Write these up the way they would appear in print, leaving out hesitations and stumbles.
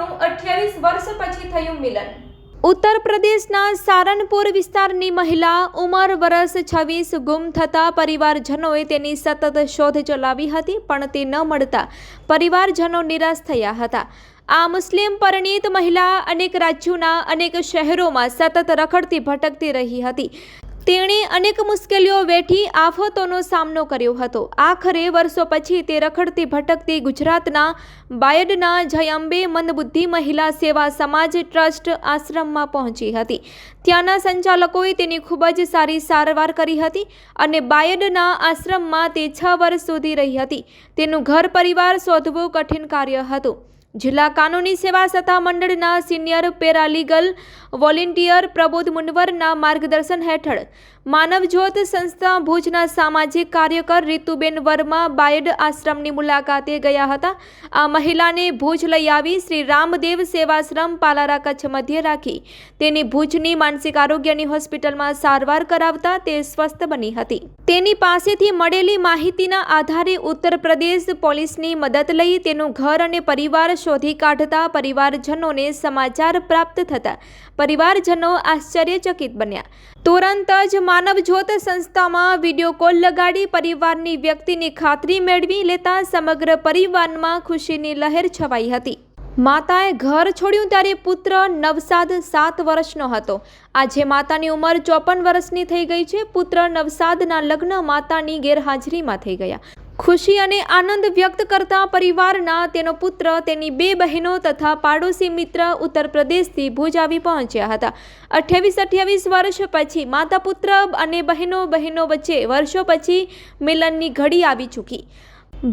આશ્રમનું 28 વર્ષ પછી થયું મિલન। ઉત્તર પ્રદેશના સારનપુર વિસ્તારની મહિલા ઉંમર વર્ષ 26 ગુમ થતા પરિવારજનોએ તેની સતત શોધ ચલાવી હતી, પણ તે ન મળતા પરિવારજનો નિરાશ થયા હતા। આ મુસ્લિમ પરિણીત મહિલા અનેક રાજ્યોના અનેક શહેરોમાં સતત રખડતી ભટકતી રહી હતી। તેણે અનેક મુશ્કેલીઓ વેઠી આફતોનો સામનો કર્યો હતો। આખરે વર્ષો પછી તે રખડતી ભટકતી ગુજરાતના બાયડના જય અંબે મંદબુદ્ધિ મહિલા સેવા સમાજ ટ્રસ્ટ આશ્રમમાં પહોંચી હતી। ત્યાંના સંચાલકોએ તેની ખૂબ જ સારી સારવાર કરી હતી અને બાયડના આશ્રમમાં તે 6 વર્ષ સુધી રહી હતી। તેનું ઘર પરિવાર શોધવું કઠિન કાર્ય હતું। જિલ્લા કાનૂની સેવા સત્તા મંડળના સિનિયર પેરાલીગલ વોલેન્ટિયર પ્રબોધ મુનવરના માર્ગદર્શન હેઠળ માનવજ્યોત સંસ્થા ભુજના સામાજિક કાર્યકર રીતુબેન વર્મા બાયડ આશ્રમની મુલાકાતે ગયા હતા। આ મહિલાને ભુજ લઈ આવી શ્રી રામદેવ સેવાશ્રમ પાલારા કચ્છ મધ્યે રાખી તેની ભુજની માનસિક આરોગ્યની હોસ્પિટલમાં સારવાર કરાવતા તે સ્વસ્થ બની હતી। તેની પાસેથી મળેલી માહિતીના આધારે ઉત્તર પ્રદેશ પોલીસની મદદ લઈ તેનું ઘર અને પરિવાર શોધી કાઢતા પરિવારજનોને સમાચાર પ્રાપ્ત થતા પરિવારજનો આશ્ચર્યચકિત બન્યા। તુરંત જ માનવજ્યોત સંસ્થામાં વિડીયો કોલ લગાડી પરિવારની વ્યક્તિની ખાતરી મેળવી લેતા સમગ્ર પરિવારમાં ખુશીની લહેર છવાઈ હતી। માતાએ ઘર છોડ્યું ત્યારે પુત્ર નવસાદ 7 વર્ષનો હતો। આજે માતાની ઉંમર 54 વર્ષની થઈ ગઈ છે। પુત્ર નવસાદના લગ્ન માતાની ગેરહાજરીમાં થઈ ગયા। ખુશી અને આનંદ વ્યક્ત કરતા પરિવારના તેનો પુત્ર, તેની 2 બહેનો તથા પાડોશી મિત્ર ઉત્તર પ્રદેશથી ભુજ આવી પહોંચ્યા હતા। 28 વર્ષ પછી માતા પુત્ર અને બહેનો વચ્ચે વર્ષો પછી મિલનની ઘડી આવી ચૂકી।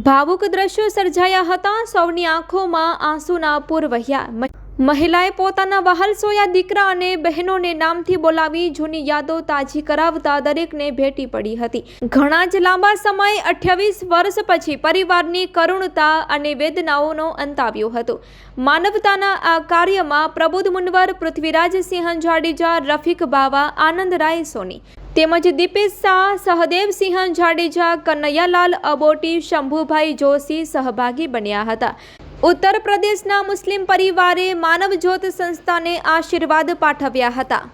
ભાવુક દ્રશ્યો સર્જાયા હતા। સૌની આંખોમાં આંસુના પૂર વહ્યા। મહિલાએ પોતાના વહાલ સોયા દીકરા અને બહેનોને નામથી બોલાવી જૂની યાદો તાજી કરાવતા દરેકને ભેટી પડી હતી। ઘણા જ લાંબા સમય 28 વર્ષ પછી પરિવારની કરુણતા અને વેદનાઓનો અંત આવ્યો હતો। માનવતાના આ કાર્યમાં પ્રબોધ મુનવર, પૃથ્વીરાજસિંહ જાડેજા, રફીક બાવા, આનંદરાય સોની તેમજ દીપેશ શાહ, સહદેવસિંહ જાડેજા, કનૈયાલાલ અબોટી, શંભુભાઈ જોશી સહભાગી બન્યા હતા। ઉત્તર પ્રદેશના મુસ્લિમ પરિવારે માનવજ્યોત સંસ્થાને આશીર્વાદ પાઠવ્યા હતા।